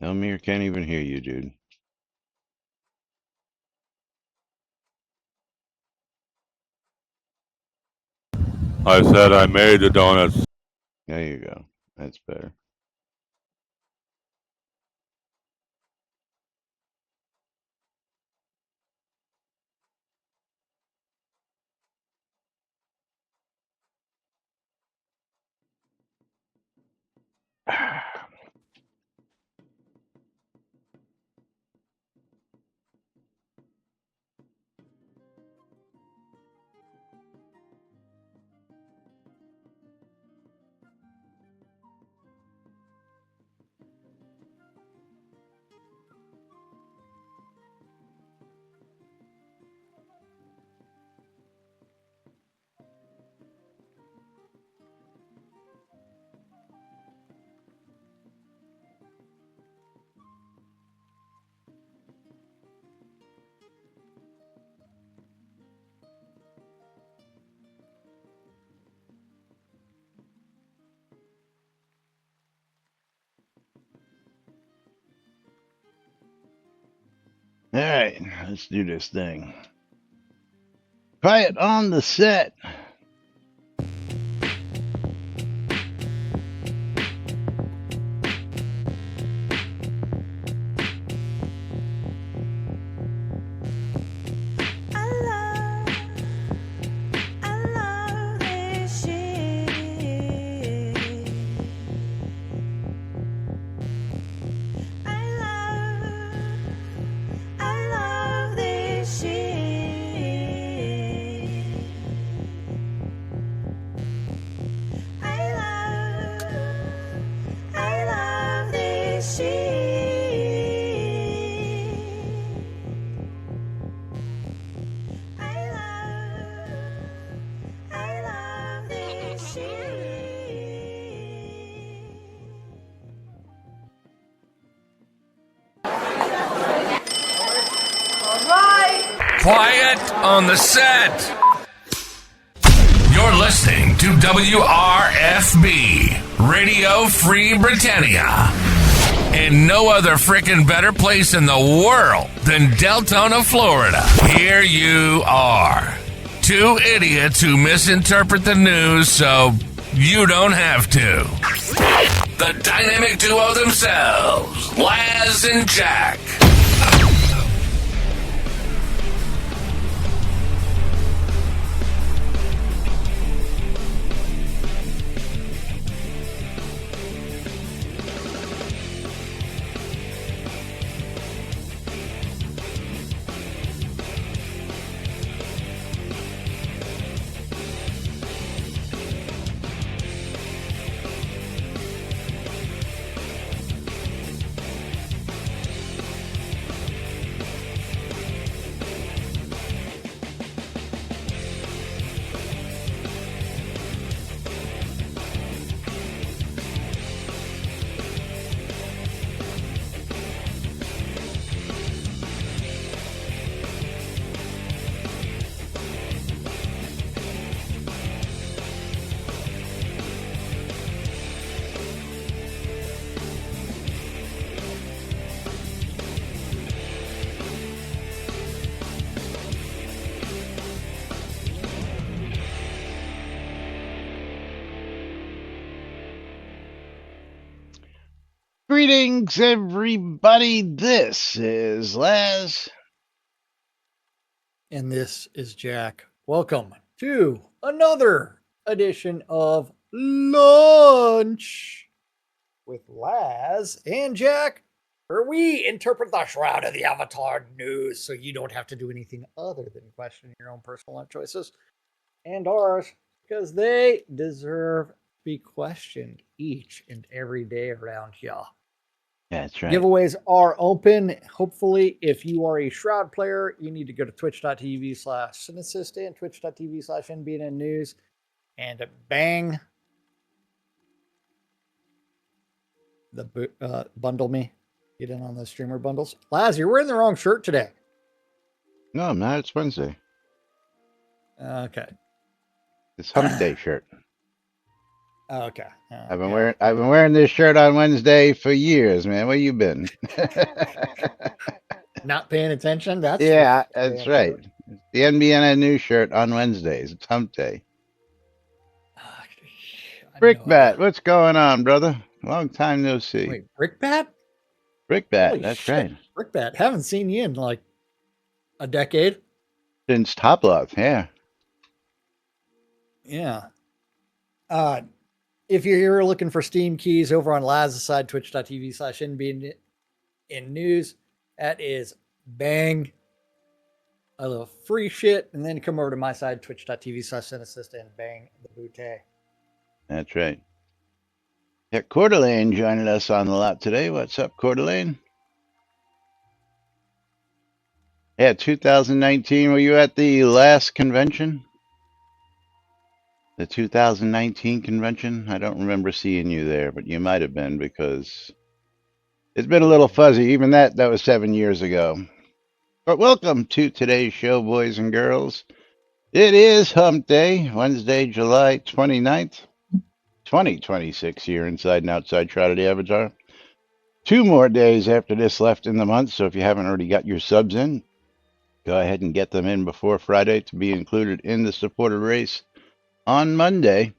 Elmir can't even hear you, dude. I said I made the donuts. There you go. That's better. All right, let's do this thing. Quiet on the set. Quiet on the set. You're listening to WRFB, Radio Free Britannia. And no other frickin' better place in the world than Deltona, Florida. Here you are. Two idiots who misinterpret the news so you don't have to. The dynamic duo themselves, Laz and Jack. Greetings, everybody. This is Laz. And this is Jack. Welcome to another edition of Lunch with Laz and Jack, where we interpret the Shroud of the Avatar news so you don't have to do anything other than question your own personal life choices and ours, because they deserve to be questioned each and every day around here. That's right. Giveaways are open. Hopefully, if you are a Shroud player, you need to go to twitch.tv/Synesist and twitch.tv/NBNN News and bang the bundle me. Get in on the streamer bundles. Laz, you're wearing the wrong shirt today. No, I'm not. It's Wednesday. Okay. It's Hump Day shirt. Oh, okay. I've been Yeah. wearing this shirt on Wednesday for years, man. Where you been? Not paying attention. That's for Yeah, that's damn right. sure. It's the NBNN news shirt on Wednesdays. It's hump day. Ah, I know it. Brickbat, what's going on, brother? Long time no see. Wait, Brickbat? Brickbat, Holy that's shit, right. Brickbat! Haven't seen you in like a decade. Since Top Love, yeah. Yeah. Uh, if you're here looking for Steam keys over on Laz's side, twitch.tv/NBN news, that is bang. A little free shit, and then come over to my side, twitch.tv/Cinesist, and bang the bootay. That's right. Yeah, Coeur d'Alene joining us on the lot today. What's up, Coeur d'Alene? Yeah, 2019. Were you at the last convention? The 2019 convention? I don't remember seeing you there, but you might have been because it's been a little fuzzy. Even that was 7 years ago. But welcome to today's show, boys and girls. It is Hump Day, Wednesday, July 29th, 2026 here inside and outside Shroud of the Avatar. 2 more days after this left in the month, so if you haven't already got your subs in, go ahead and get them in before Friday to be included in the supporter race on Monday.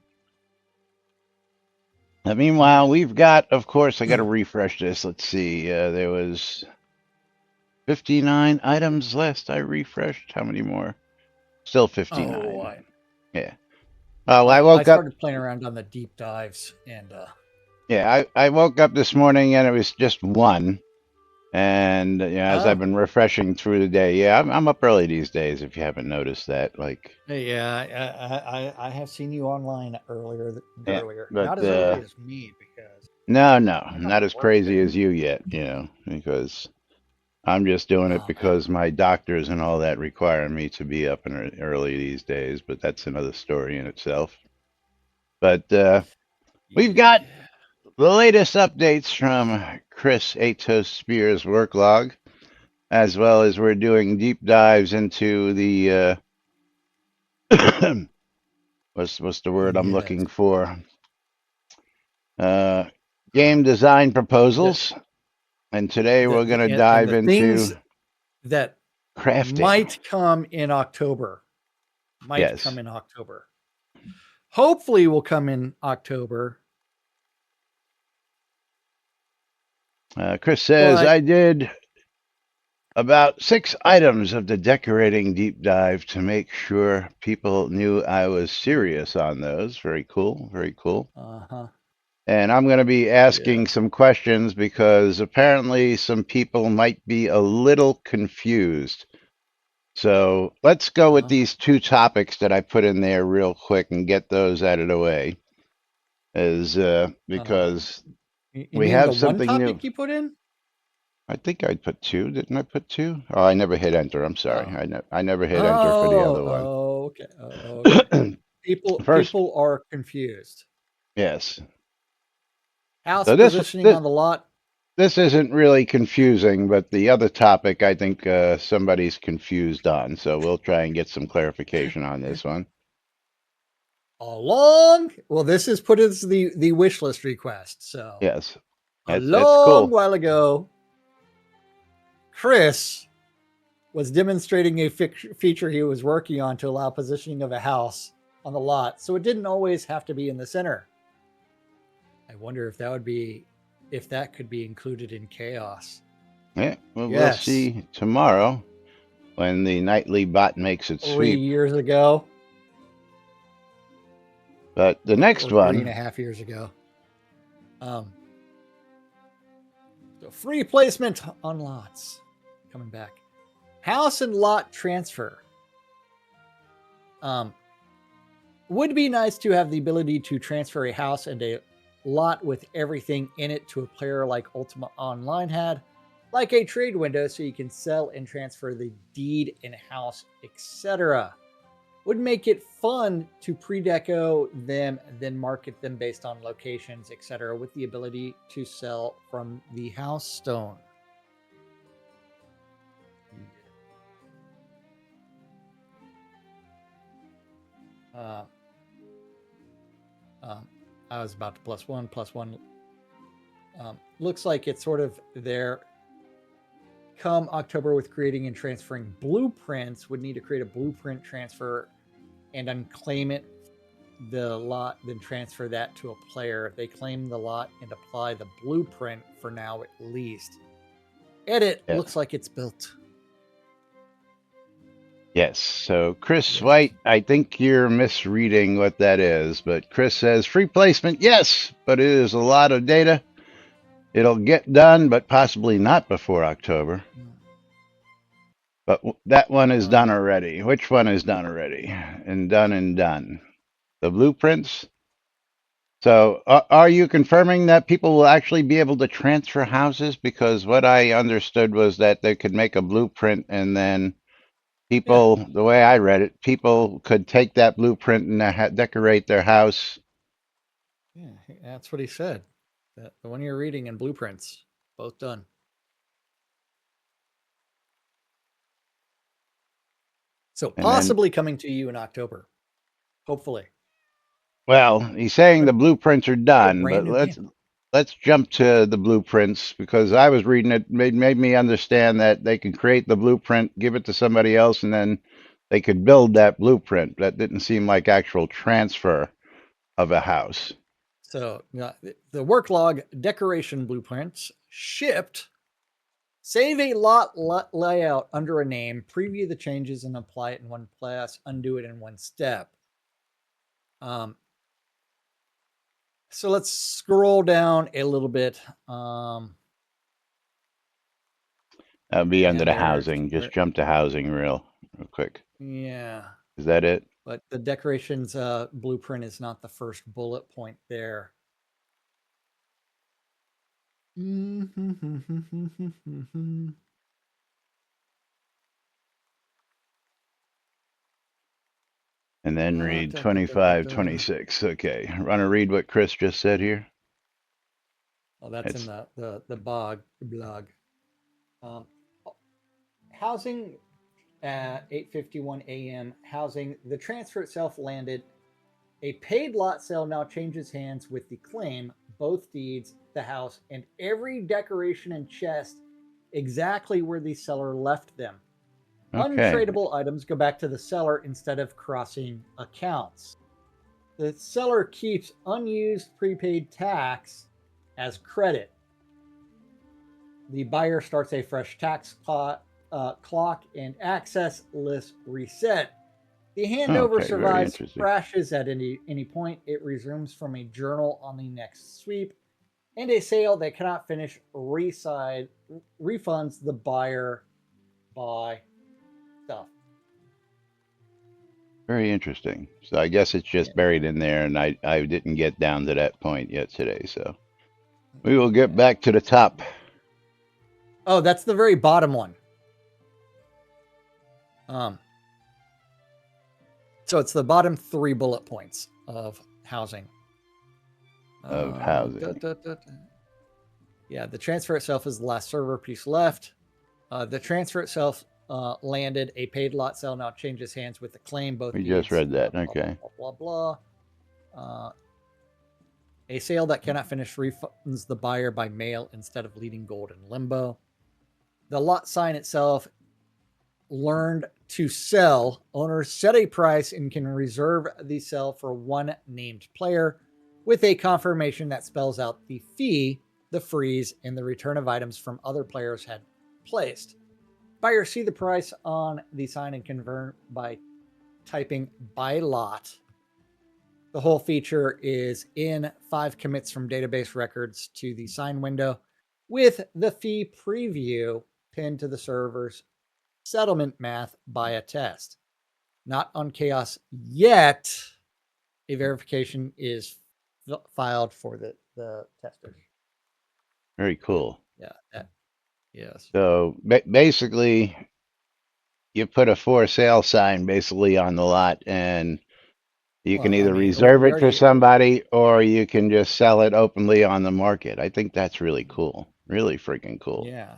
Meanwhile, we've got, of course, I got to refresh this. Let's see. There was 59 items last I refreshed. How many more? Still 59. Oh, Yeah. Well, I I woke up. started playing around on the deep dives, and Yeah, I woke up this morning and it was just one. And as I've oh, been refreshing through the day, yeah, I'm up early these days. If you haven't noticed that, like, yeah, I have seen you online yeah, earlier, but not as early as me because no, I got not as work crazy thing. as you yet, because I'm just doing it Oh man, because my doctors and all that require me to be up and early these days. But that's another story in itself. But we've got yeah. the latest updates from Chris Atos Spears' work log, as well as we're doing deep dives into the what's the word I'm Yes. looking for? Uh, Game design The, proposals. And today we're going to and dive the into things that crafting. might come in October. Might come Yes. in October. Hopefully will come in October. Chris says, But I did about 6 items of the decorating deep dive to make sure people knew I was serious on those. Very cool. Very cool. uh-huh. And I'm going to be asking Yeah. some questions because apparently some people might be a little confused. So let's go with Uh-huh. these 2 topics that I put in there real quick and get those out of the way. Uh, Because you we mean the have one something new. topic you put in? I think I put 2. Didn't I put 2? Oh, I never hit enter. I'm sorry. Oh. I never hit enter for the other one. Okay. Okay. First, People are confused. yes. House So this positioning this on the lot. this isn't really confusing, but the other topic I think somebody's confused on. So we'll try and get some clarification on this one. Well, this is put as the wish list request. So Yes, a that's long cool. while ago, Chris was demonstrating a feature he was working on to allow positioning of a house on the lot, so it didn't always have to be in the center. I wonder if that could be included in chaos. Yeah, well, we'll Yes, see tomorrow when the nightly bot makes its 3 sweep. years ago, But the next or three and one, a half years ago. Um, so free placement on lots coming back. House and lot transfer. Would be nice to have the ability to transfer a house and a lot with everything in it to a player like Ultima Online had, like a trade window so you can sell and transfer the deed and house, etc. Would make it fun to pre-deco them, then market them based on locations, etc., with the ability to sell from the house stone. Uh, I was about to +1. Looks like it's sort of there. Come October with creating and transferring blueprints, would need to create a blueprint transfer and unclaim it, the lot, then transfer that to a player. They claim the lot and apply the blueprint for now at least. Edit Yeah. looks like it's built. Yes. So Chris Yeah. White, I think you're misreading what that is, but Chris says free placement, yes, but it is a lot of data. It'll get done, but possibly not before October. But that one is done already. Which one is done already? And done and done. The blueprints. So are you confirming that people will actually be able to transfer houses? Because what I understood was that they could make a blueprint and then Yeah. people, the way I read it, people could take that blueprint and decorate their house. Yeah, that's what he said. The one you're reading in blueprints, both done. So And then, possibly coming to you in October. Hopefully. well, he's saying the blueprints are Be a done, brand but new game. let's jump to the blueprints because I was reading it, made me understand that they could create the blueprint, give it to somebody else, and then they could build that blueprint. That didn't seem like actual transfer of a house. So the work log decoration blueprints shipped. Save a lot layout under a name, preview the changes and apply it in one place, undo it in one step. So let's scroll down a little bit. That'd be under And the housing. Just jump to housing real quick. yeah. Is that it? But the decorations blueprint is not the first bullet point there. And then read 25, 26. Okay. Want to read what Chris just said here? Oh, that's in the blog. Housing at 8:51 a.m. Housing. The transfer itself landed. A paid lot sale now changes hands with the claim, both deeds, the house, and every decoration and chest exactly where the seller left them. Okay. Untradable items go back to the seller instead of crossing accounts. The seller keeps unused prepaid tax as credit. The buyer starts a fresh tax clock and access list reset. The handover Okay, very survives interesting. crashes at any point. It resumes from a journal on the next sweep, and a sale that cannot finish refunds the buyer by stuff. Very interesting. So I guess it's just buried in there, and I didn't get down to that point yet today. So we will get back to the top. Oh, that's the very bottom one. So it's the bottom 3 bullet points of housing. Yeah, the transfer itself is the last server piece left. The transfer itself landed. A paid lot sale now changes hands with the claim. Both We deeds, just read that. blah, Okay. blah, blah, blah. A sale that cannot finish refunds the buyer by mail instead of leaving gold in limbo. The lot sign itself learned to sell. Owners set a price and can reserve the sell for one named player with a confirmation that spells out the fee, the freeze, and the return of items from other players had placed. Buyers see the price on the sign and convert by typing buy lot. The whole feature is in 5 commits from database records to the sign window with the fee preview pinned to the server's settlement math by a test. Not on Chaos yet. A verification is filed for the testers. Very cool. Yeah. Yes. So basically, you put a for sale sign basically on the lot, and you can either reserve it for somebody or you can just sell it openly on the market. I think that's really cool. Really freaking cool. Yeah.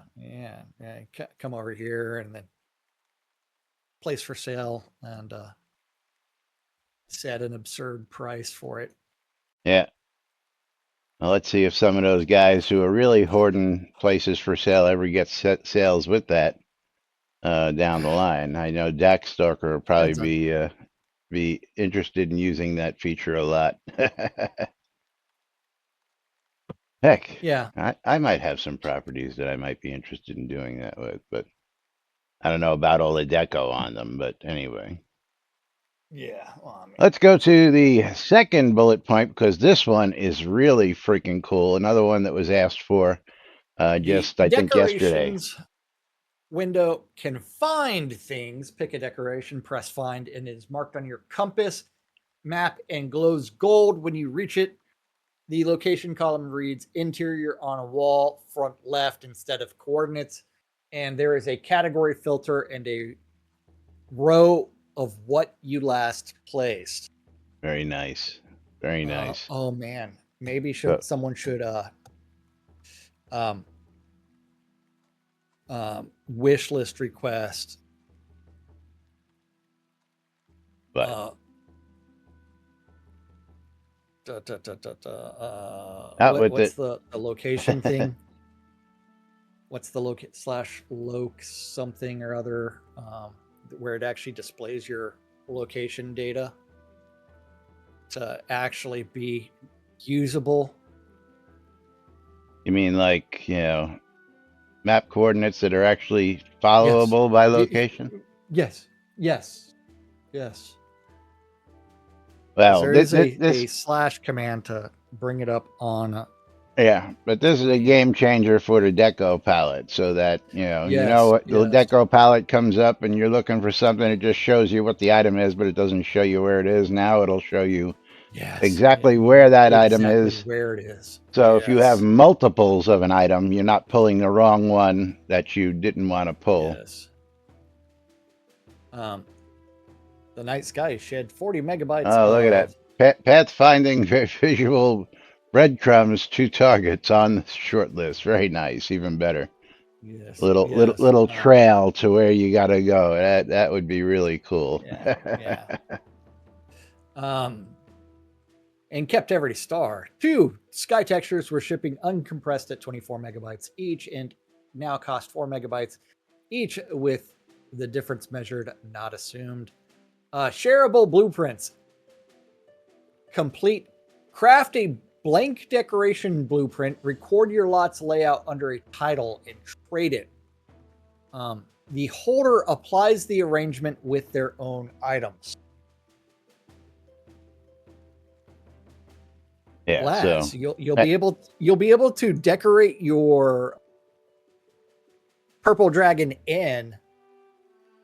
Come over here and then place for sale and set an absurd price for it. Yeah. Well, let's see if some of those guys who are really hoarding places for sale ever get sales with that down the line. I know Dak Stalker will probably Depends on. be interested in using that feature a lot. Heck, Yeah. I might have some properties that I might be interested in doing that with, but I don't know about all the deco on them. But anyway, Yeah. Well, I mean, let's go to the second bullet point because this one is really freaking cool. Another one that was asked for the just, I think, yesterday. decorations window can find things. Pick a decoration, press find, and it is marked on your compass map and glows gold when you reach it. The location column reads interior on a wall, front left instead of coordinates. And there is a category filter and a row of what you last placed. Very nice. Very nice. Oh man, maybe So, someone should um, wish list request. but out with What's it. the location thing? What's the /loc something or other where it actually displays your location data to actually be usable? You mean like, map coordinates that are actually Yes. followable by location? Yes. Yes. Yes. Because Well, there is a this slash command to bring it up on. yeah, but this is a game changer for the deco palette, so that you know Yes. what the Yes. deco palette comes up and you're looking for something. It just shows you what the item is, but it doesn't show you where it is. Now it'll show you Yes. exactly where that item Exactly is. where it is. So if you have Yes. multiples of an item, you're not pulling the wrong one that you didn't want to pull. Yes. Um, the night sky shed 40 megabytes Oh, look at of. that. Pathfinding visual breadcrumbs to targets on the short list. Very nice. Even better. Yes. Little trail to where you got to go. That would be really cool. Yeah. Yeah. And kept every star. 2 sky textures were shipping uncompressed at 24 megabytes each and now cost 4 megabytes each, with the difference measured, not assumed. Shareable blueprints. Complete. Craft a blank decoration blueprint, record your lot's layout under a title, and trade it. The holder applies the arrangement with their own items. Yeah. Laz, So you'll be able to decorate your purple dragon in,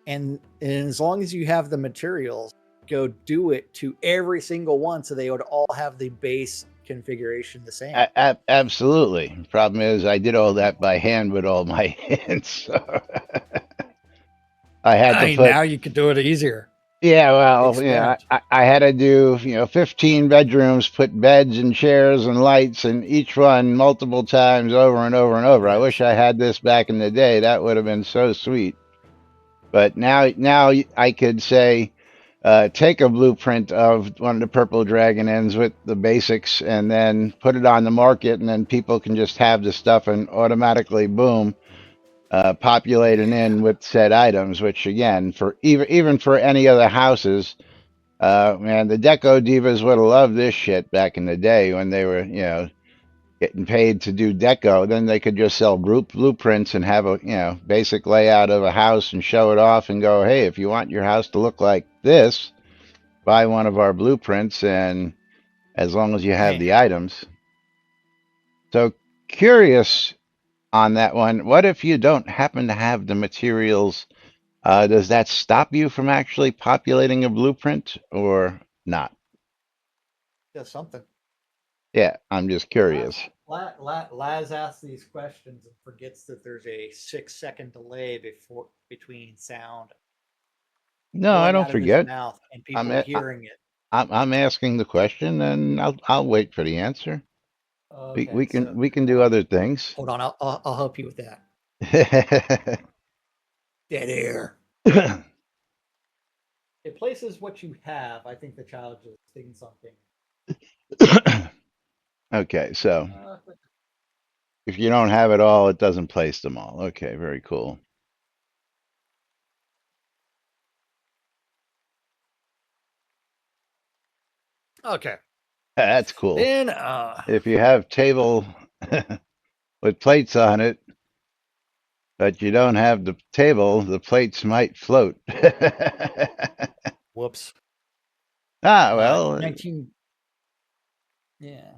and as long as you have the materials, go do it to every single one, so they would all have the base configuration the same. absolutely. Problem is, I did all that by hand with all my hands. So I had to put. Now you can do it easier. Yeah, well, Experiment. I had to do, 15 bedrooms, put beds and chairs and lights in each one multiple times over and over and over. I wish Yes. I had this back in the day. That would have been so sweet. But now I could say, take a blueprint of one of the purple dragon ends with the basics and then put it on the market, and then people can just have the stuff and automatically, boom, populating in with said items, which again, for even for any other houses, man, the deco divas would have loved this shit back in the day when they were, getting paid to do deco. Then they could just sell blueprints and have a, basic layout of a house and show it off and go, hey, if you want your house to look like this, buy one of our blueprints, and as long as you have Hey, the items. So curious on that one. What if you don't happen to have the materials? Does that stop you from actually populating a blueprint or not? does something. Yeah, I'm just curious. Laz asks these questions and forgets that there's a 6-second delay between sound No, I going don't out of his forget. mouth and I'm people a- hearing it. I'm asking the question, and I'll wait for the answer. We Okay, we can so we can do other things. hold on. I'll help you with that. Dead air. It places what you have. I think the child just thinks something. Okay, so Uh, if you don't have it all, it doesn't place them all. Okay, very cool. okay. That's cool. Then, If you have table with plates on it, but you don't have the table, the plates might float. whoops. Well, 19, yeah.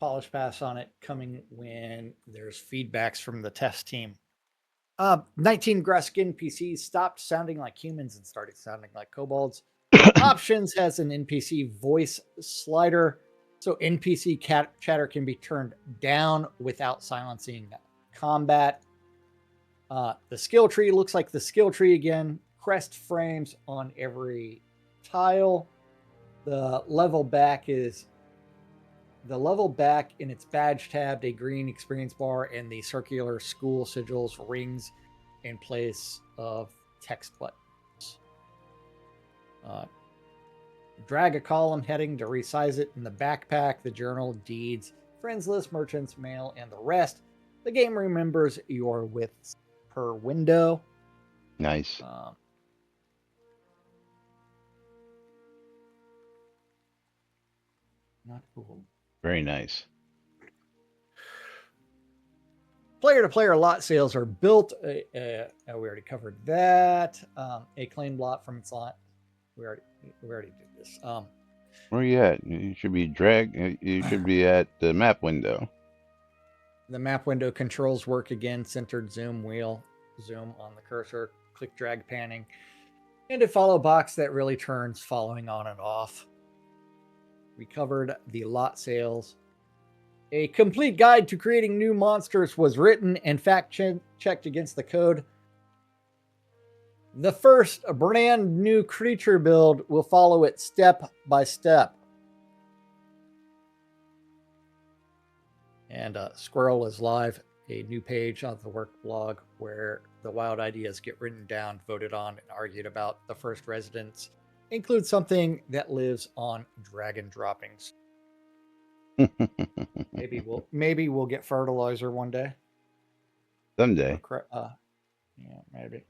Polish pass on it coming when there's feedbacks from the test team. 19 grass skin PCs stopped sounding like humans and started sounding like kobolds. Options has an NPC voice slider, so NPC chatter can be turned down without silencing combat. The skill tree looks like the skill tree again. Crest frames on every tile. The level back is the level back in its badge tabbed a green experience bar, and the circular school sigils rings in place of text buttons. Drag a column heading to resize it in the backpack, the journal, deeds, friends list, merchants, mail, and the rest. The game remembers your widths per window. nice. Not cool. Very nice. Player-to-player lot sales are built. We already covered that. A claimed lot from its lot. We already did this. Where are you at? You should be You should be at the map window. The map window controls work again. Centered zoom wheel. Zoom on the cursor. Click drag panning. And a follow box that really turns following on and off. We covered the lot sales. A complete guide to creating new monsters was written and fact-checked against the code. The first brand new creature build will follow it step by step. And Squirrel is live, a new page on the work blog where the wild ideas get written down, voted on, and argued about. The first residents include something that lives on dragon droppings. Maybe we'll get fertilizer one day. Someday. Yeah, maybe.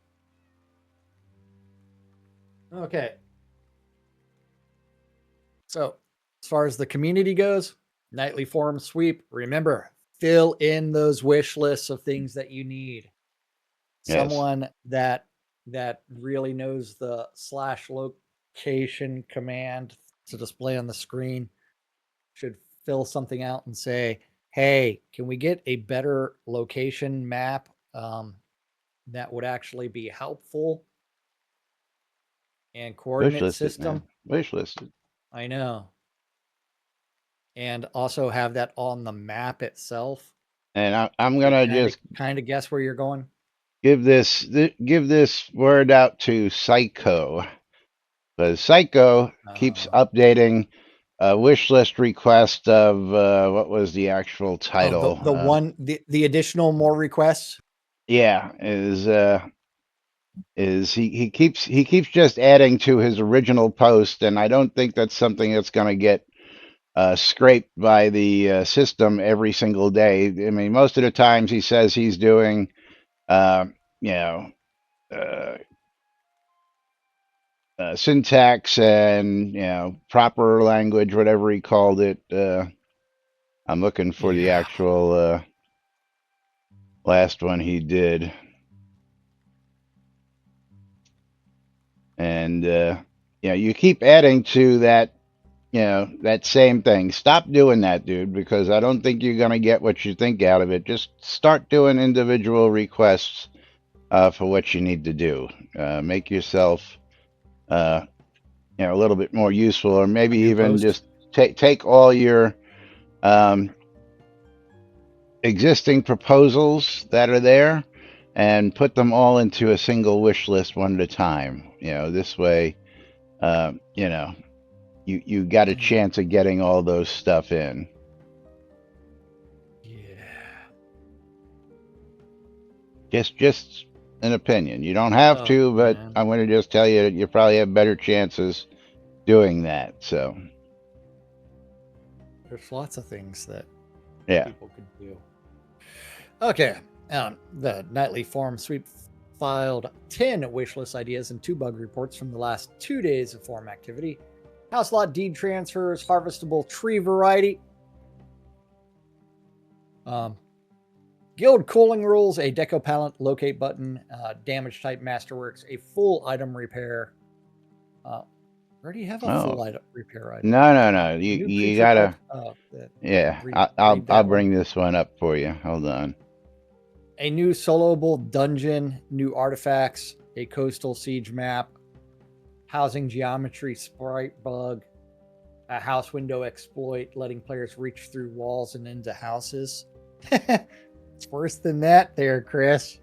Okay. So, as far as the community goes, nightly forum sweep. Remember, fill in those wish lists of things that you need. Yes. Someone that really knows the /location command to display on the screen should fill something out and say, hey, can we get a better location map that would actually be helpful? And coordinate Wish listed, man. system. Wish listed. I know. And also have that on the map itself. And I'm gonna just kind of guess where you're going. give this word out to Psycho, because Psycho keeps updating a wish list request of what was the actual title? The additional more requests. Yeah, is he keeps just adding to his original post, and I don't think that's something that's going to get scraped by the system every single day. I mean, most of the times he says he's doing, you know, syntax and proper language, whatever he called it. I'm looking for the actual last one he did, and you keep adding to that. That same thing. Stop doing that, dude, because I don't think you're going to get what you think out of it. Just start doing individual requests for what you need to do. Make yourself, a little bit more useful, or maybe even just take all your existing proposals that are there and put them all into a single wish list one at a time. This way, you got a chance of getting all those stuff in. Yeah. Just an opinion. You don't have to, but man. I'm going to just tell you that you probably have better chances doing that. So. There's lots of things that Yeah. people could do. Okay. The nightly forum sweep filed 10 wish list ideas and 2 bug reports from the last 2 days of forum activity. House lot deed transfers, harvestable tree variety. Guild cooling rules, a deco palette locate button, damage type masterworks, a full item repair. Where do you have a full Oh, item repair item? no. New You creature type. gotta. Yeah, Read I'll that one. bring this one up for you. Hold on. A new soloable dungeon, new artifacts, a coastal siege map, housing geometry sprite bug, a house window exploit, letting players reach through walls and into houses. It's worse than that, there, Chris.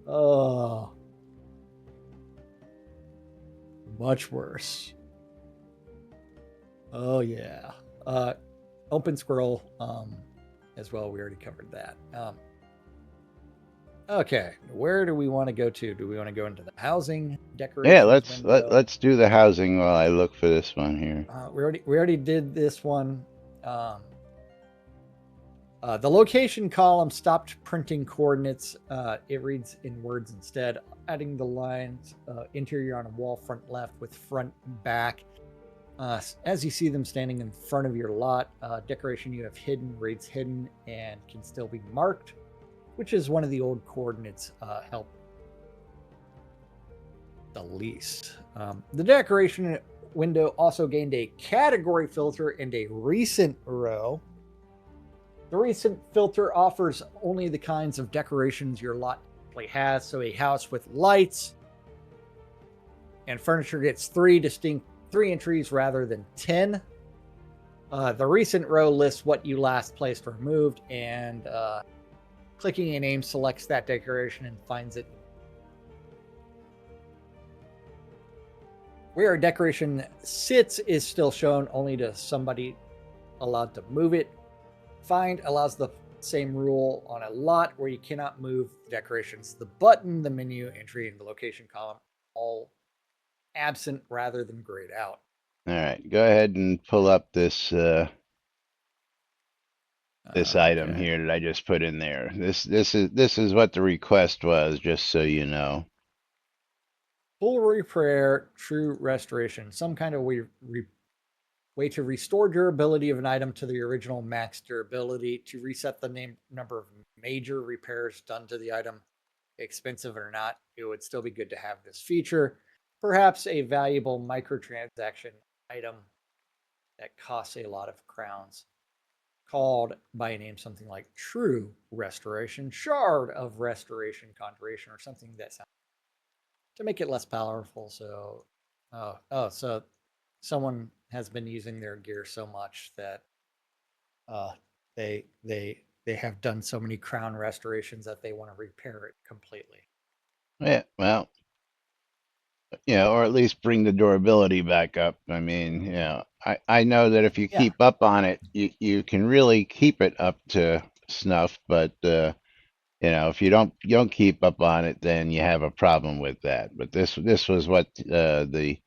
Oh, much worse. Oh yeah. Open scroll as well. We already covered that. Okay, where do we want to go to? Do we want to go into the housing Yeah, decorations window? let's do the housing while I look for this one here. We already did this one. The location column stopped printing coordinates. It reads in words instead, adding the lines interior on a wall front left with front and back. As you see them standing in front of your lot, decoration you have hidden reads hidden and can still be marked, which is one of the old coordinates help the least. The decoration window also gained a category filter and a recent row. The recent filter offers only the kinds of decorations your lot play has. So a house with lights and furniture gets 3 entries rather than 10. The recent row lists what you last placed or removed, and clicking a name selects that decoration and finds it. Where a decoration sits is still shown only to somebody allowed to move it. Find allows the same rule on a lot where you cannot move decorations. The button, the menu, entry, and the location column all absent rather than grayed out. All right, go ahead and pull up this this item here that I just put in there. This is what the request was, just so you know. Full repair, true restoration, some kind of way to restore durability of an item to the original max durability, to reset the number of major repairs done to the item, expensive or not. It would still be good to have this feature. Perhaps a valuable microtransaction item that costs a lot of crowns, called by a name something like True Restoration, Shroud of Restoration, Conjuration, or something that sounds to make it less powerful. So, so someone has been using their gear so much that they have done so many crown restorations that they want to repair it completely. Yeah, well, or at least bring the durability back up. I mean, I know that if you keep up on it, you can really keep it up to snuff, but if you don't keep up on it, then you have a problem with that. But this was what the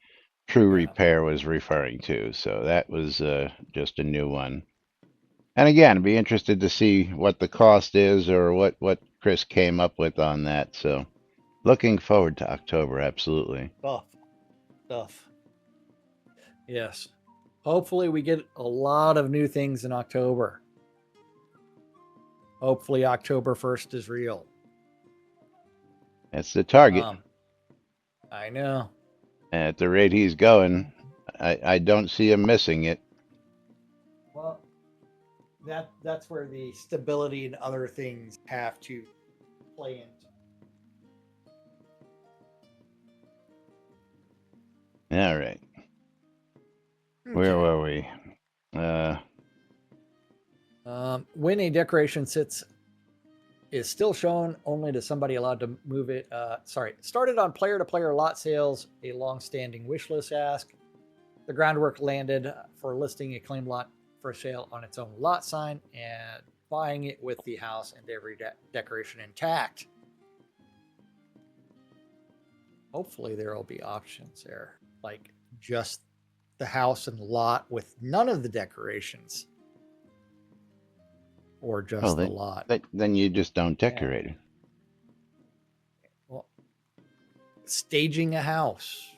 true repair was referring to. So that was just a new one. And again, I'd be interested to see what the cost is or what Chris came up with on that. So looking forward to October, absolutely. Stuff. Yes. Hopefully we get a lot of new things in October. Hopefully October 1st is real. That's the target. I know. And at the rate he's going, I don't see him missing it. Well, that's where the stability and other things have to play into. All right. Okay. Where were we? When a decoration is still shown only to somebody allowed to move it. Started on player-to-player lot sales, a long-standing wish list ask. The groundwork landed for listing a claim lot for sale on its own lot sign and buying it with the house and every decoration intact. Hopefully there will be options there, like just the house and lot with none of the decorations, or Well, just the lot. then you just don't Yeah. decorate it. Well, staging a house.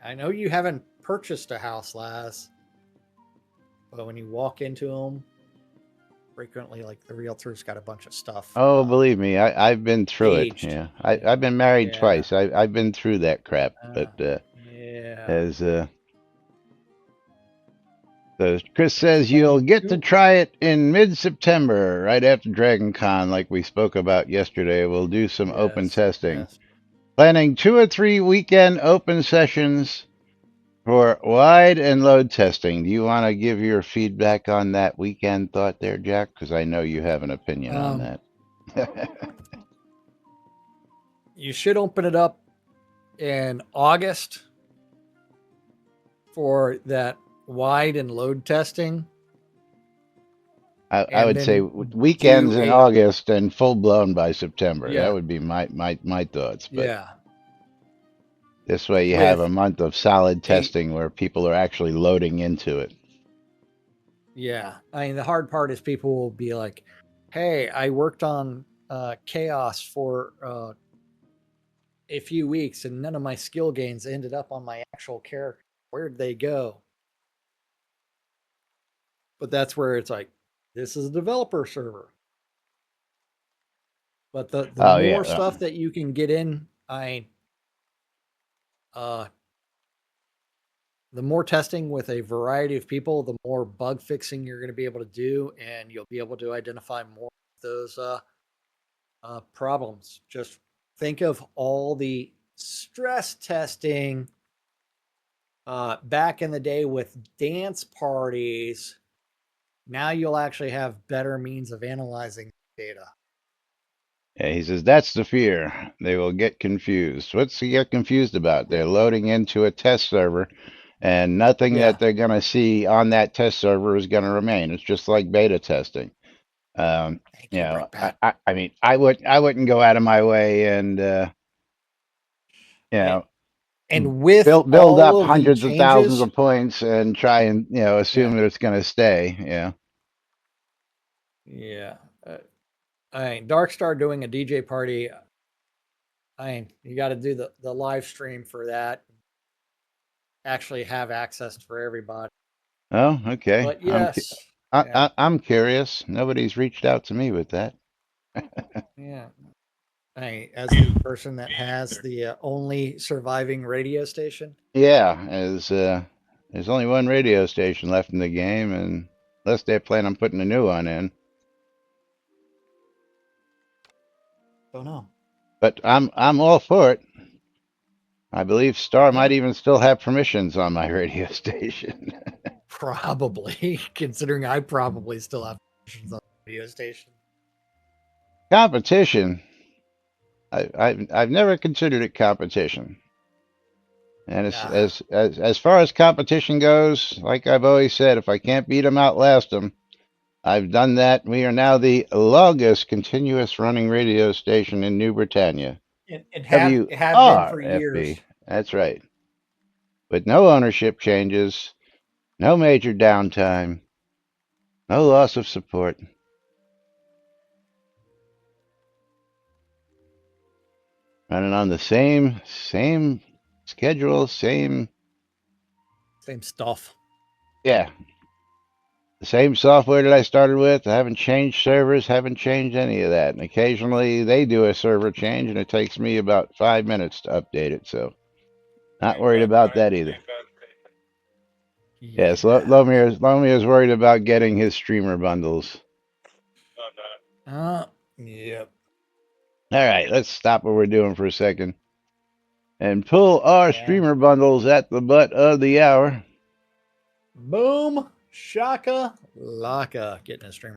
I know you haven't purchased a house, Laz, but when you walk into them, frequently, like the realtor's got a bunch of stuff Oh, believe me, I've been through it. staged. Yeah, Yeah, I've been married yeah, twice. I've been through that crap. But yeah. as Chris It's says, you'll been get to too. try it in mid-September, right after Dragon Con, like we spoke about yesterday. We'll do some open Yes, testing. yes. Planning 2 or 3 weekend open sessions for wide and load testing. Do you want to give your feedback on that weekend thought there, Jack? Because I know you have an opinion on Um, that. you should open it up in August for that wide and load testing, I and would say then weekends do in a August and full blown by September. That yeah, would be my thoughts. But yeah, this way you have a with month of solid a testing where people are actually loading into it. yeah. I mean, the hard part is people will be like, "Hey, I worked on chaos for a few weeks, and none of my skill gains ended up on my actual character. Where'd they go?" But that's where it's like, this is a developer server. But the Oh yeah. more stuff that you can get in, uh, the more testing with a variety of people, the more bug fixing you're going to be able to do, and you'll be able to identify more of those problems. Just think of all the stress testing back in the day with dance parties. Now you'll actually have better means of analyzing data. Yeah, he says that's the fear. They will get confused. What's he get confused about? They're loading into a test server, and nothing Yeah, that they're going to see on that test server is going to remain. It's just like beta testing. Um, thank you, I, Brickbat. I mean, I wouldn't go out of my way and you And know with build all up of the hundreds of thousands changes, of points and try and yeah, assume that it's going to stay. Yeah. yeah. I mean, Darkstar doing a DJ party. I mean, you got to do the live stream for that. Actually, have access for everybody. Oh, okay. But yes, yeah, I'm curious. Nobody's reached out to me with that. yeah. As the person that has the only surviving radio station. Yeah, as there's only one radio station left in the game, and unless they plan on putting a new one in. Don't know. But I'm all for it. I believe Star might Yeah, even still have permissions on my radio station. probably. Considering I probably still have stations on the radio station. Competition. I've never considered it competition. And Nah, as far as competition goes, like I've always said, if I can't beat them, outlast them. I've done that. We are now the longest continuous running radio station in New Britannia. it have been for years. WRFB. That's right. With no ownership changes, no major downtime, no loss of support. Running on the same schedule, same Same stuff. yeah, the same software that I started with. I haven't changed servers, haven't changed any of that. And occasionally they do a server change, and it takes me about 5 minutes to update it. So not worried about that either. Yes, Yeah. Lomir is worried about getting his streamer bundles. Yep. All right, let's stop what we're doing for a second and pull our Yeah. streamer bundles at the butt of the hour. Boom. Shaka. Laka. Getting a stream.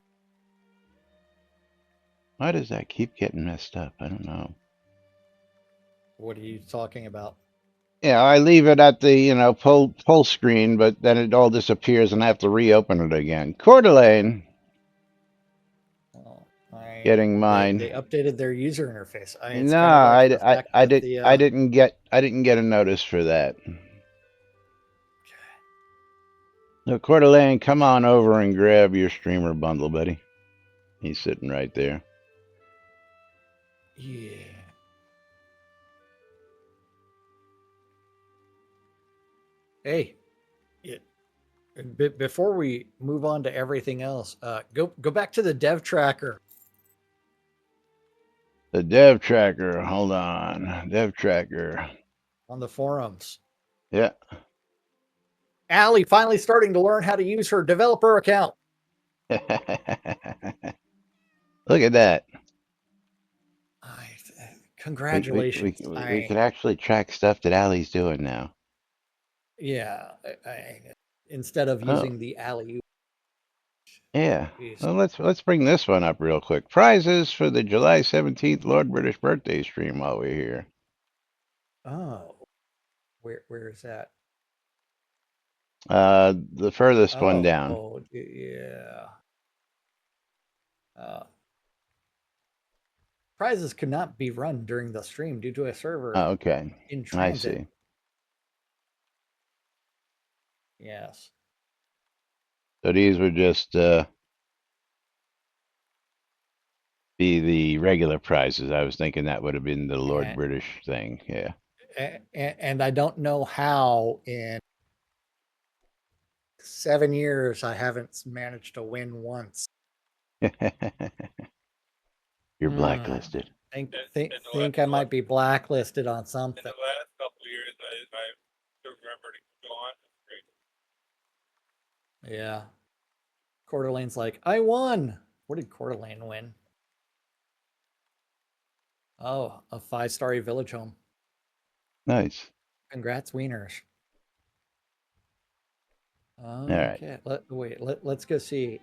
Why does that keep getting messed up? I don't know. What are you talking about? Yeah, I leave it at the pull screen, but then it all disappears and I have to reopen it again. Coeur d'Alene, Well, getting they mine. updated their user interface. It's No, kind of like the fact that I didn't get a notice for that. No, Coeur d'Alene, come on over and grab your streamer bundle, buddy. He's sitting right there. Yeah. Hey, before we move on to everything else, go back to the dev tracker. The dev tracker. Hold on. Dev tracker. On the forums. Yeah. Allie finally starting to learn how to use her developer account. Look at that. Congratulations. We could actually track stuff that Allie's doing now. Yeah. Instead of Oh, using the Allie. yeah. Jeez. Well, let's bring this one up real quick. Prizes for the July 17th Lord British birthday stream while we're here. Oh. Where is that? The furthest one down. Oh, yeah. Prizes could not be run during the stream due to a server Oh, okay. in I transit. see. Yes. So these would just be the regular prizes. I was thinking that would have been the Lord British thing. Yeah. And I don't know how in 7 years I haven't managed to win once. You're blacklisted. Think I might be blacklisted on something. In the last couple of years, I remember to go on. Yeah. Coeur d'Alene's like, I won. What did Coeur d'Alene win? Oh, a 5-star village home. Nice. Congrats, wieners. All right. Okay. Let's go see.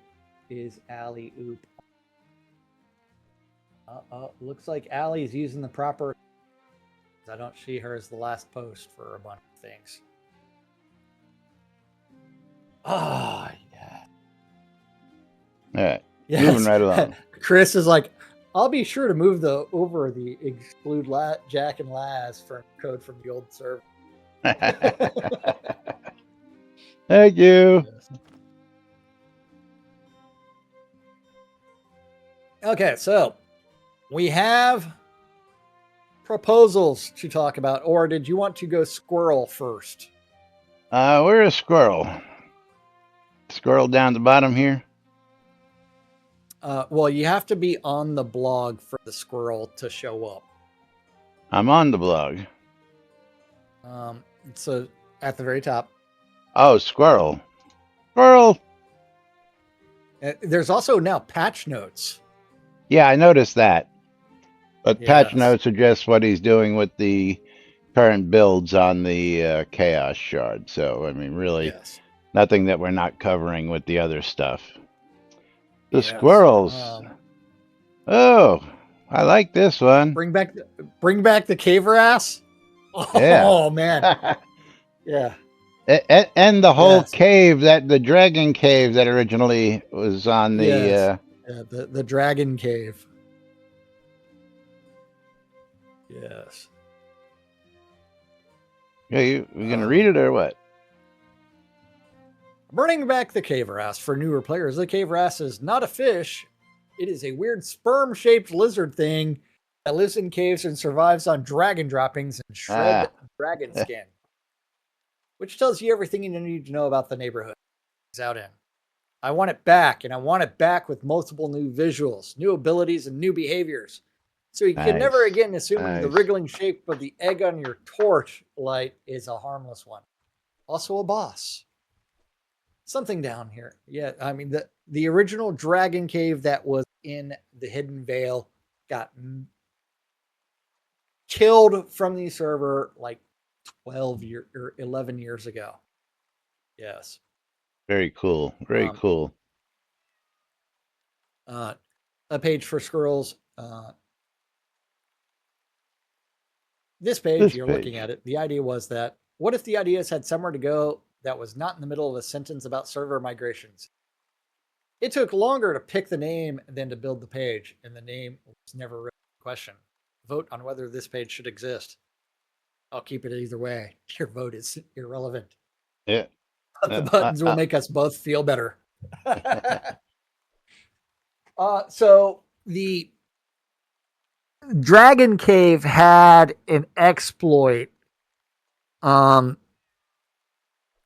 Is Allie Oop? Looks like Allie's using the proper. I don't see her as the last post for a bunch of things. Oh, yeah. All right. Yes. Moving right along. Chris is like, I'll be sure to move over the exclude Jack and Laz for code from the old server. Thank you. Yes. Okay, so we have proposals to talk about, or did you want to go squirrel first? We're a squirrel. Squirrel down the bottom here. Well, you have to be on the blog for the squirrel to show up. I'm on the blog. So at the very top. Oh, squirrel. Squirrel. There's also now patch notes. Yeah, I noticed that. But Yes. patch notes are just what he's doing with the current builds on the Chaos Shard. So, I mean, really, Yes. nothing that we're not covering with the other stuff. The Yes. squirrels. Oh, I like this one. Bring back the caver ass. Yeah. Oh man. Yeah. And the whole Yes. cave, the dragon cave that originally was on the Yes. The dragon cave. Yes. Yeah, we gonna read it or what? Bringing back the caver ass for newer players. The caver ass is not a fish. It is a weird sperm-shaped lizard thing that lives in caves and survives on dragon droppings and shred dragon skin, which tells you everything you need to know about the neighborhood it's out in. I want it back, and I want it back with multiple new visuals, new abilities, and new behaviors. So you can never again assume the wriggling shape of the egg on your torch light is a harmless one. Also a boss. Something down here. Yeah, I mean, the original dragon cave that was in the Hidden Vale got killed from the server like 12 years or 11 years ago. Yes. Very cool. Very cool. A page for squirrels. This page, you're looking at it. The idea was that, what if the ideas had somewhere to go that was not in the middle of a sentence about server migrations? It took longer to pick the name than to build the page, and the name was never really a question. Vote on whether this page should exist. I'll keep it either way. Your vote is irrelevant. Yeah. The buttons will make us both feel better. So the Dragon Cave had an exploit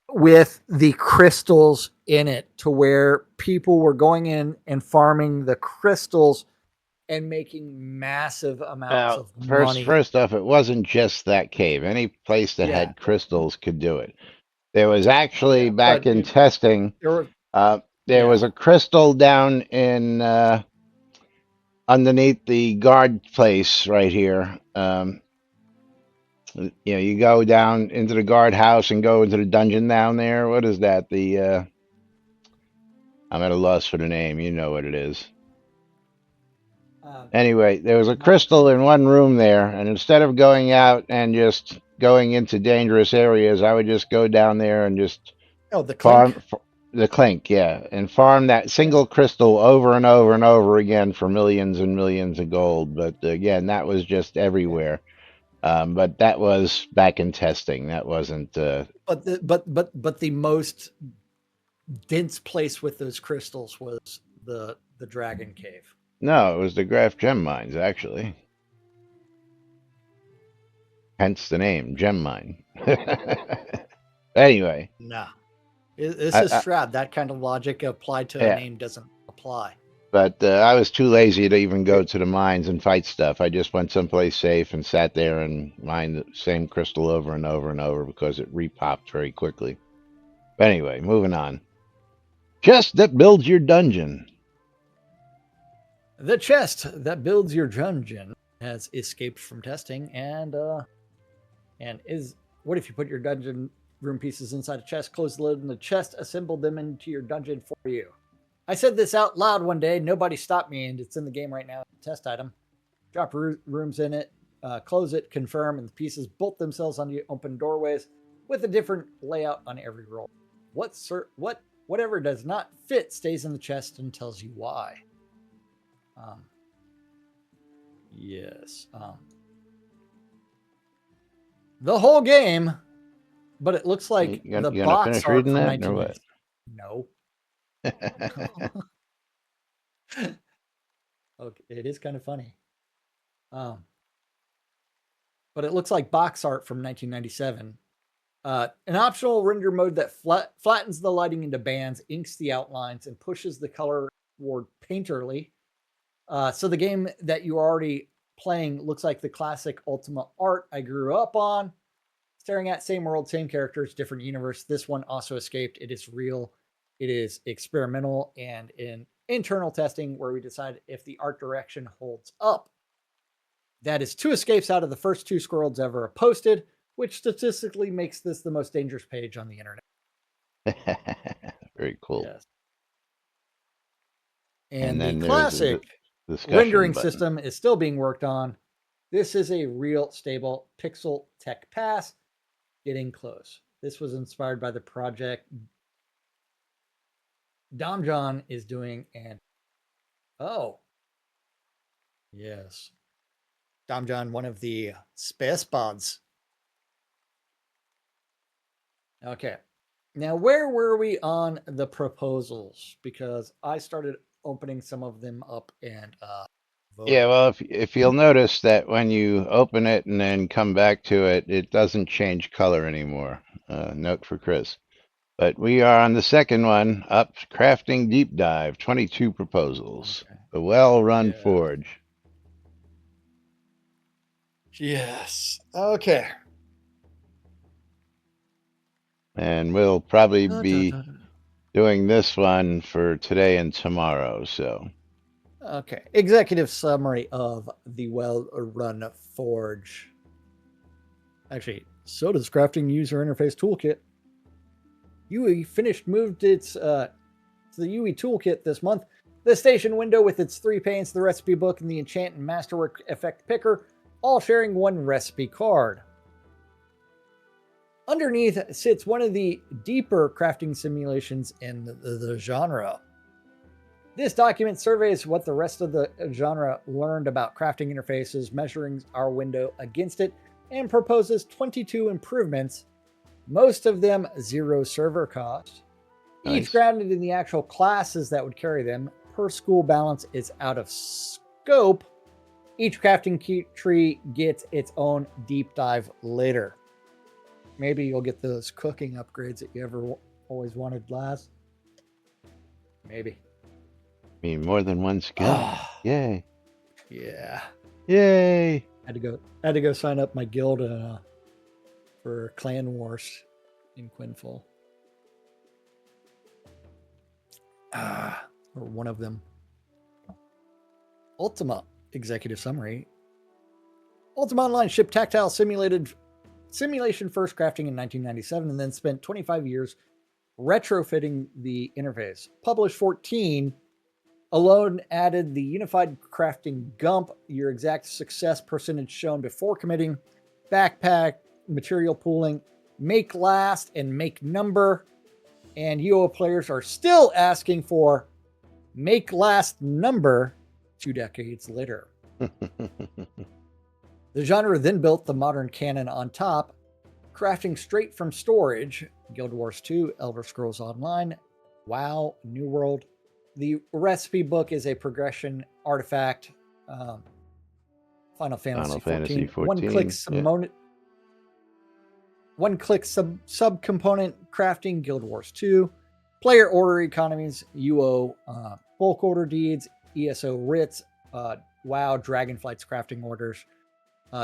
with the crystals in it, to where people were going in and farming the crystals and making massive amounts of money. First off, it wasn't just that cave. Any place that had crystals could do it. There was actually back in testing. There was a crystal down in underneath the guard place right here. You go down into the guard house and go into the dungeon down there. What is that? I'm at a loss for the name. You know what it is. Anyway, there was a crystal in one room there, and instead of going out and just going into dangerous areas, I would just go down there and just farm the clink, and farm that single crystal over and over and over again for millions and millions of gold. But again, that was just everywhere. But that was back in testing. That wasn't. But the most dense place with those crystals was the Dragon Cave. No, it was the Graph Gem Mines, actually. Hence the name, Gem Mine. Anyway. Nah. This is Shroud. That kind of logic applied to a name doesn't apply. But I was too lazy to even go to the mines and fight stuff. I just went someplace safe and sat there and mined the same crystal over and over and over because it repopped very quickly. But anyway, moving on. Chest that builds your dungeon. The chest that builds your dungeon has escaped from testing and is what if you put your dungeon room pieces inside a chest, close the lid in the chest, assemble them into your dungeon for you. I said this out loud one day, nobody stopped me, and it's in the game right now. Test item. Drop rooms in it, close it, confirm, and the pieces bolt themselves onto open doorways with a different layout on every roll. Whatever does not fit stays in the chest and tells you why. Yes. The whole game, but it looks like the box art from 1990s. No. Okay, it is kind of funny. But it looks like box art from 1997. An optional render mode that flattens the lighting into bands, inks the outlines, and pushes the color toward painterly. So the game that you're already playing looks like the classic Ultima art I grew up on. Staring at same world, same characters, different universe. This one also escaped. It is real. It is experimental and in internal testing where we decide if the art direction holds up. That is 2 escapes out of the first 2 squirrels ever posted, which statistically makes this the most dangerous page on the internet. Very cool. Yes. And the classic rendering system is still being worked on. This is a real stable pixel tech pass. Getting close. This was inspired by the project Dom John is doing, and yes, Dom John, one of the space pods. Okay, now where were we on the proposals? Because I started opening some of them up and voting. Yeah, well, if you'll notice that when you open it and then come back to it, it doesn't change color anymore. Note for Chris. But we are on the second one, up crafting deep dive, 22 proposals. Okay. A well-run forge. Yes. Okay. And we'll probably be doing this one for today and tomorrow, so. Okay. Executive summary of the well-run forge. Actually, so does crafting user interface toolkit. UE moved its to the UE toolkit this month. The station window with its 3 panes, the recipe book, and the enchant and masterwork effect picker, all sharing one recipe card. Underneath sits one of the deeper crafting simulations in the genre. This document surveys what the rest of the genre learned about crafting interfaces, measuring our window against it, and proposes 22 improvements Most of them 0 server cost. Each Nice. grounded in the actual classes that would carry them. Per school balance is out of scope. Each crafting tree gets its own deep dive later. Maybe you'll get those cooking upgrades that you ever always wanted last. Maybe. I mean, more than one skill. Yay. Yeah. Yay. I had to go sign up my guild for Clan Wars in Quinful. Or one of them. Ultima executive summary. Ultima Online shipped tactile simulation first crafting in 1997 and then spent 25 years retrofitting the interface. Published 14 alone added the unified crafting gump, your exact success percentage shown before committing, backpack, material pooling, make last, and make number. And UO players are still asking for make last number 2 decades later. The genre then built the modern canon on top, crafting straight from storage, Guild Wars 2, Elder Scrolls Online, WoW, New World. The recipe book is a progression artifact, Final Fantasy 14. One-click subcomponent crafting, Guild Wars 2. Player order economies, UO, bulk order deeds, ESO writs, WoW, Dragonflight's crafting orders.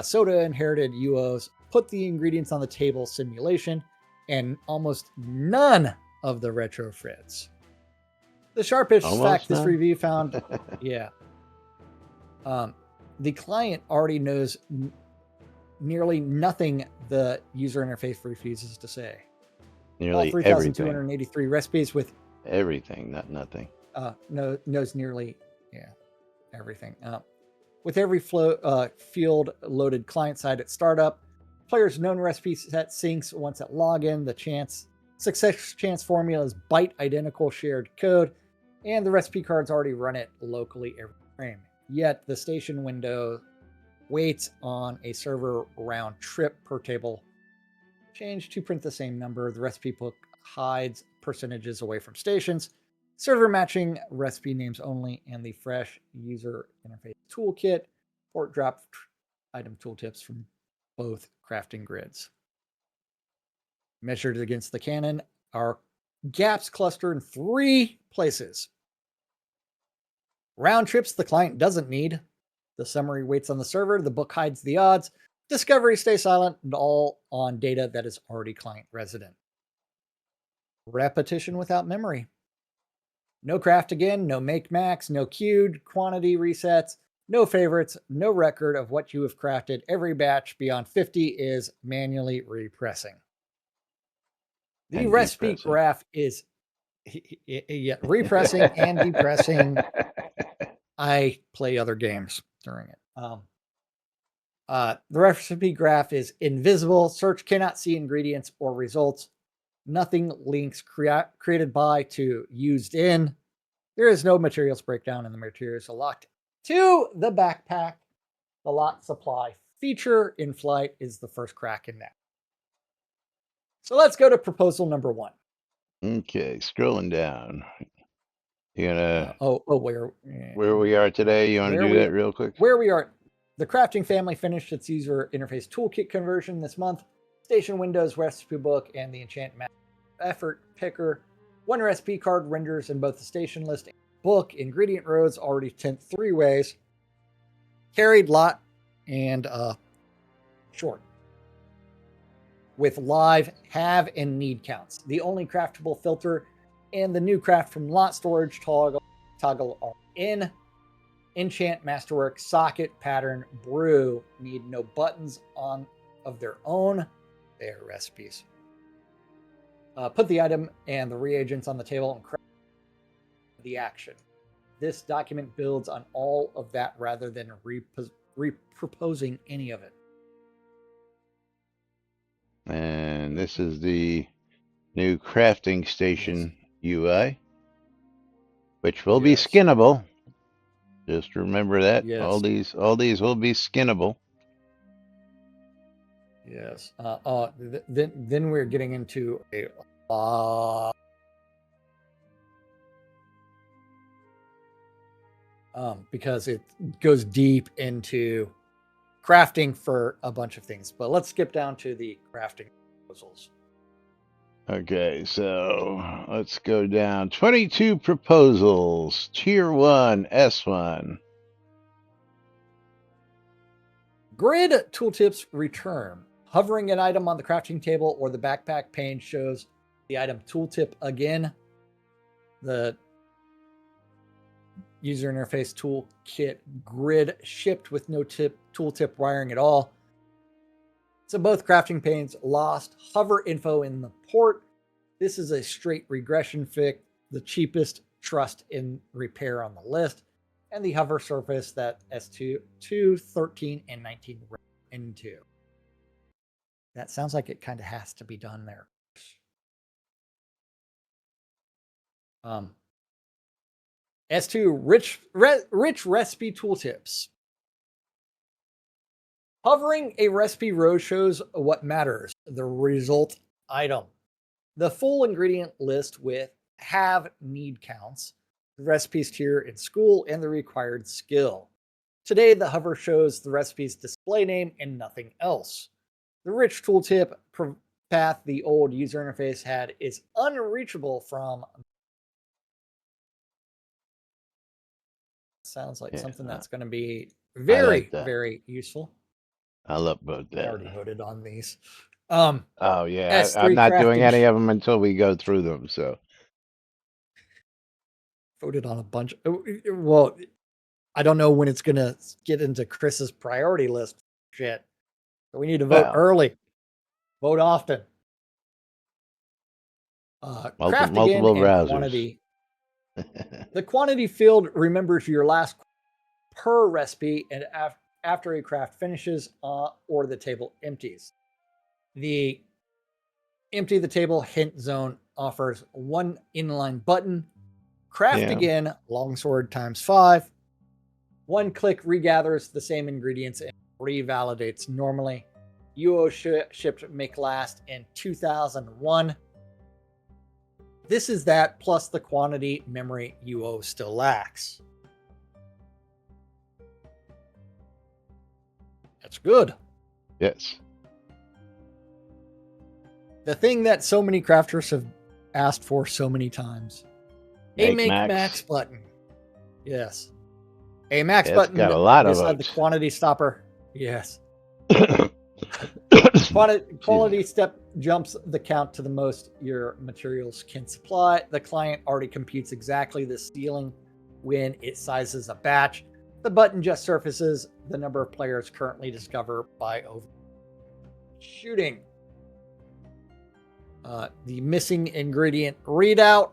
Soda inherited UOs, put the ingredients on the table simulation, and almost none of the retrofits. The sharpest fact this review found, yeah. The client already knows nearly nothing the user interface refuses to say. Nearly all 3,283 recipes with everything, not nothing. Knows nearly everything. With every field loaded client side at startup, players' known recipe set syncs once at login. The success chance formula is byte identical shared code, and the recipe cards already run it locally every frame. Yet the station window waits on a server round trip per table change to print the same number. The recipe book hides percentages away from stations. Server matching recipe names only, and the fresh user interface toolkit or drop item tooltips from both crafting grids. Measured against the canon, our gaps cluster in 3 places. Round trips the client doesn't need. The summary waits on the server. The book hides the odds. Discovery stays silent, and all on data that is already client resident. Repetition without memory. No craft again, no make max, no queued, quantity resets, no favorites, no record of what you have crafted. Every batch beyond 50 is manually repressing. The recipe graph is repressing and depressing. I play other games during it. The recipe graph is invisible. Search cannot see ingredients or results. Nothing links created by to used in. There is no materials breakdown, and the materials are locked to the backpack. The lot supply feature in flight is the first crack in that. So let's go to proposal number 1. Okay, scrolling down. You gonna where we are today? You want to do that real quick? Where we are. The crafting family finished its user interface toolkit conversion this month. Station windows, recipe book, and the enchant map effort picker. 1 recipe card renders in both the station list and book. Ingredient rows already tint 3 ways. Carried, lot, and short. With live, have, and need counts. The only craftable filter and the new craft from lot storage toggle are in. Enchant, Masterwork, Socket, Pattern, Brew need no buttons on of their own. They are recipes. Put the item and the reagents on the table and craft the action. This document builds on all of that rather than reproposing any of it. And this is the new crafting station UI, which will be skinnable. Just remember that. All these will be skinnable. Yes. Then we're getting into a lot. Because it goes deep into crafting for a bunch of things. But let's skip down to the crafting proposals. Okay, so let's go down. 22 proposals. Tier 1, S1. Grid tooltips return. Hovering an item on the crafting table or the backpack pane shows the item tooltip again. The user interface toolkit grid shipped with no tooltip wiring at all. So both crafting panes lost hover info in the port. This is a straight regression fix, the cheapest trust in repair on the list, and the hover surface that S2, 13, and 19 ran into. That sounds like it kind of has to be done there. S2 rich recipe tooltips. Hovering a recipe row shows what matters, the result item. The full ingredient list with have need counts, the recipes tier in school, and the required skill. Today, the hover shows the recipe's display name and nothing else. The rich tooltip path the old user interface had is unreachable from. Sounds like something that's going to be very, very useful. I'll upvote that. I already voted on these. Oh yeah, I'm not doing any of them until we go through them. So voted on a bunch. Well, I don't know when it's going to get into Chris's priority list shit. So we need to vote early. Vote often. Craft again and browsers. Quantity. The quantity field remembers your last per recipe, and after a craft finishes or the table empties. The empty the table hint zone offers one inline button. Craft again, longsword ×5. One click regathers the same ingredients and revalidates normally. UO shipped make last in 2001. This is that plus the quantity memory UO still lacks. That's good. Yes. The thing that so many crafters have asked for so many times. A make max button. Yes. A max button got a lot of beside the quantity stopper. Yes. Quality step jumps the count to the most your materials can supply. The client already computes exactly the ceiling when it sizes a batch. The button just surfaces the number of players currently discovered by shooting. The missing ingredient readout.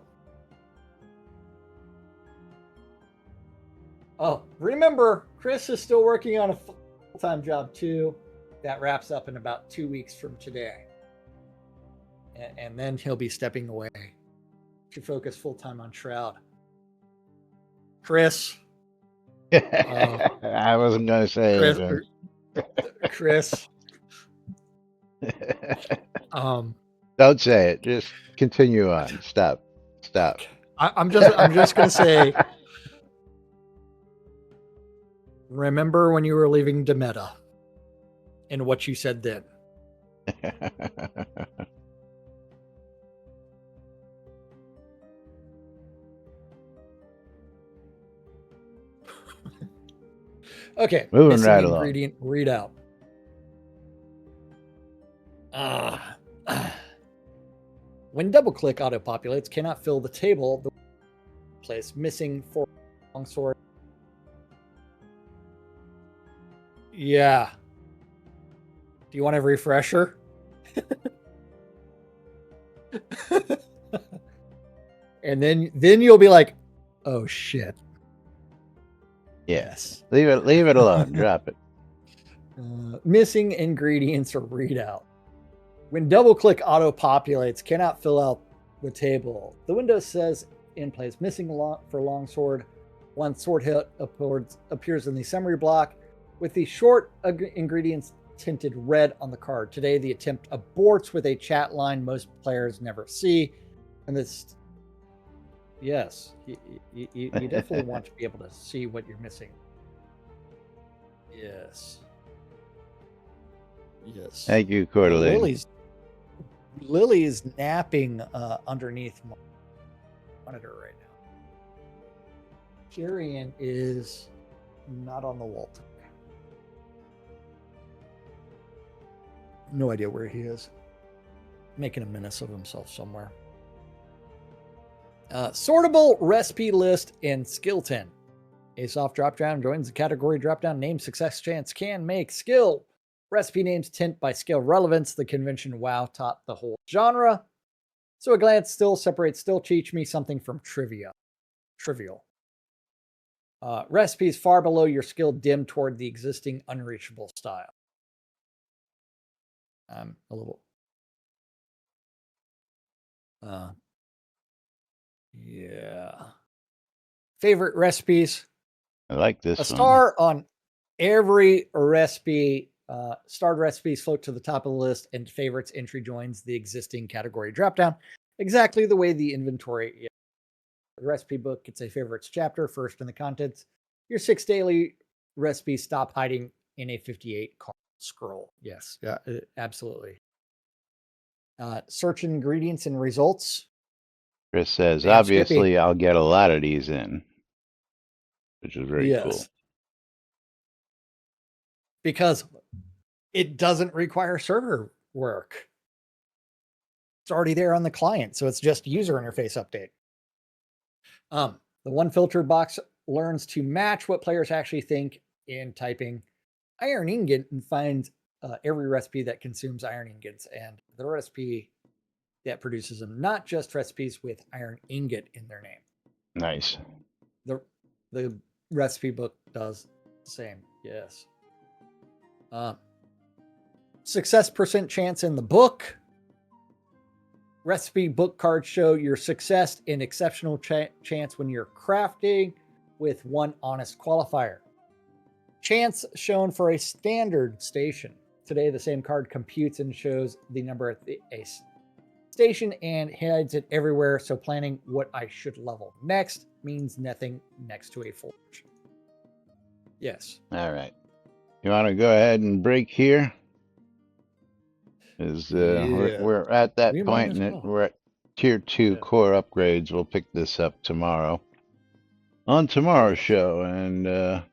Oh, remember, Chris is still working on a full-time job too. That wraps up in about 2 weeks from today. And then he'll be stepping away to focus full-time on Shroud. Chris. I wasn't going to say anything. Chris. Don't say it. Just continue on. Stop. I'm just going to say, remember when you were leaving Demeta and what you said then. Okay. Moving right along. Ingredient readout. When double-click auto-populates, cannot fill the table. The place missing for longsword. Yeah. Do you want a refresher? And then you'll be like, oh shit. Yes. Leave it alone. Drop it. Missing ingredients or readout. When double-click auto-populates, cannot fill out the table. The window says in place missing for longsword. One sword hit appears in the summary block with the short ingredients tinted red on the card. Today, the attempt aborts with a chat line most players never see. And this, yes, you definitely want to be able to see what you're missing. Yes. Yes. Thank you, Coeur d'Alene. Lily is napping underneath my monitor right now. Jarian is not on the wall today. No idea where he is. Making a menace of himself somewhere. Sortable recipe list and skill 10. A soft drop down joins the category drop down name success chance can make skill. Recipe names tint by skill relevance. The convention WoW taught the whole genre. So a glance still separates still teach me something from trivial. Recipes far below your skill dim toward the existing unreachable style. I'm a little. Yeah. Favorite recipes. I like this A one. star on every recipe. Starred recipes float to the top of the list, and favorites entry joins the existing category dropdown. Exactly the way the inventory. Yeah. The recipe book gets a favorites chapter first in the contents. Your 6 daily recipes stop hiding in a 58 card scroll. Yes, yeah, absolutely. Search ingredients and results. Chris says, Damn, obviously, Skippy. I'll get a lot of these in, which is very cool. Because it doesn't require server work. It's already there on the client, so it's just user interface update. The one filter box learns to match what players actually think in typing iron ingot and finds every recipe that consumes iron ingots and the recipe that produces them, not just recipes with iron ingot in their name. Nice. The recipe book does the same. Yes. Success percent chance in the book. Recipe book cards show your success in exceptional chance when you're crafting with one honest qualifier. Chance shown for a standard station. Today, the same card computes and shows the number at a station and hides it everywhere. So planning what I should level next means nothing next to a forge. Yes. All right. You want to go ahead and break here? We're at that point, and we're at tier 2 core upgrades. We'll pick this up tomorrow on tomorrow's show. And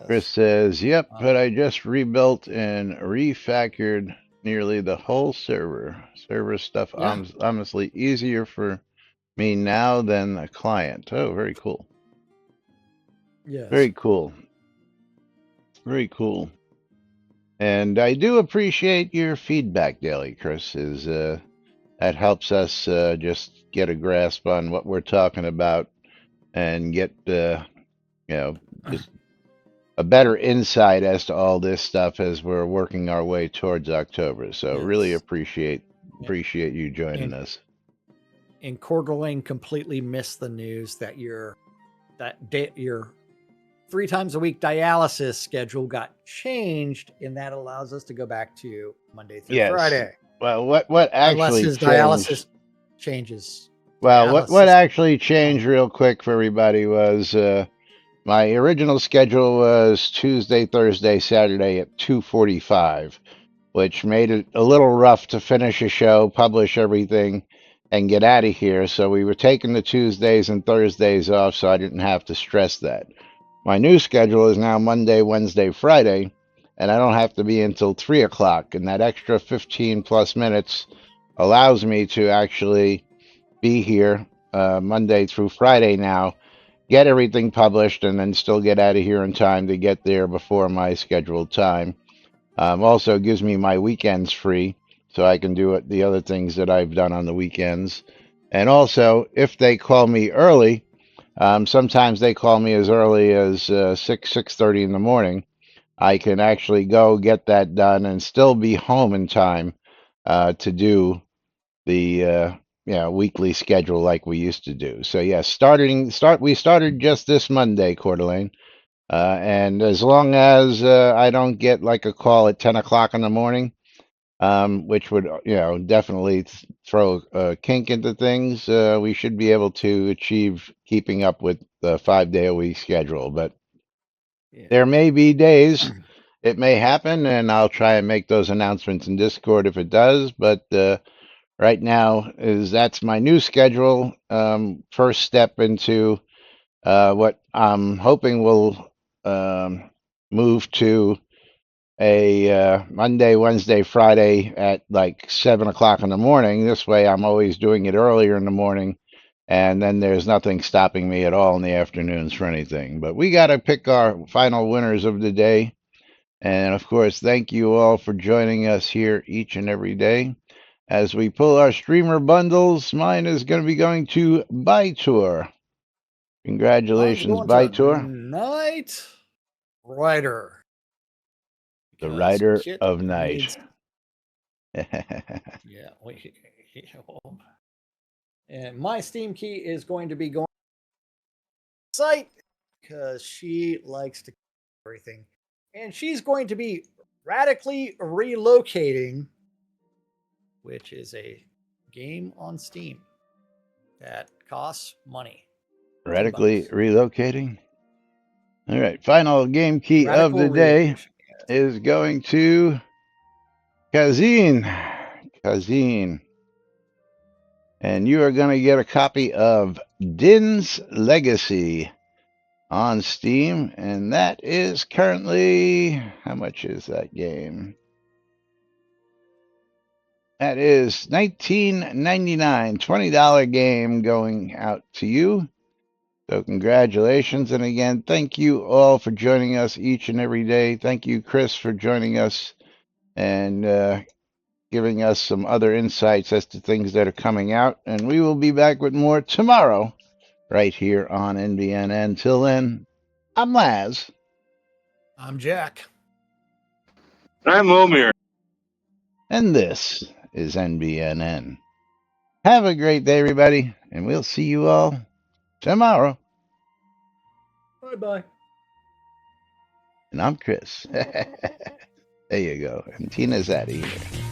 Chris says, "Yep, but I just rebuilt and refactored nearly the whole server. Server stuff honestly easier for me now than the client. Oh, very cool. Yes. Very cool. Very cool. And I do appreciate your feedback daily, Chris. That helps us just get a grasp on what we're talking about and get just a better insight as to all this stuff as we're working our way towards October. So really appreciate you joining us." And Coeur d'Alene completely missed the news that your 3 times a week dialysis schedule got changed, and that allows us to go back to Monday through Friday. Well, what actually unless his changed? Dialysis changes. Well, what actually changed real quick for everybody was my original schedule was Tuesday, Thursday, Saturday at 2:45, which made it a little rough to finish a show, publish everything, and get out of here. So we were taking the Tuesdays and Thursdays off, so I didn't have to stress that. My new schedule is now Monday, Wednesday, Friday, and I don't have to be until 3 o'clock. And that extra 15 plus minutes allows me to actually be here Monday through Friday now, get everything published, and then still get out of here in time to get there before my scheduled time. Also gives me my weekends free, so I can do the other things that I've done on the weekends. And also, if they call me early, sometimes they call me as early as 6:30 in the morning. I can actually go get that done and still be home in time to do the weekly schedule like we used to do. So yes, we started just this Monday, Coeur d'Alene. And as long as I don't get like a call at 10 o'clock in the morning, which would, definitely throw a kink into things, we should be able to achieve keeping up with the 5-day-a-week schedule. But Yeah. there may be days it may happen, and I'll try and make those announcements in Discord if it does. But right now, that's my new schedule. First step into what I'm hoping will move to a Monday, Wednesday, Friday at like 7 o'clock in the morning. This way, I'm always doing it earlier in the morning, and then there's nothing stopping me at all in the afternoons for anything. But we got to pick our final winners of the day. And of course, thank you all for joining us here each and every day. As we pull our streamer bundles, mine is going to be going to Bytour. Mine's Congratulations, going to Bytour, Night Rider. the Because rider Kit of night. needs. Yeah. And my Steam key is going to be going to site because she likes to everything. And she's going to be radically relocating, which is a game on Steam that costs money. Radically $10. relocating. All right, final game key of Radical the day relocation. Yes. is going to Kazin. Kazin. And you are going to get a copy of Din's Legacy on Steam. And that is currently, how much is that game? That is $19.99, $20 game going out to you. So congratulations. And again, thank you all for joining us each and every day. Thank you, Chris, for joining us and giving us some other insights as to things that are coming out. And we will be back with more tomorrow right here on NBNN. Till then, I'm Laz. I'm Jack. I'm Omir. And this is NBNN. Have a great day, everybody. And we'll see you all tomorrow. Bye-bye. And I'm Chris. There you go. And Tina's out of here.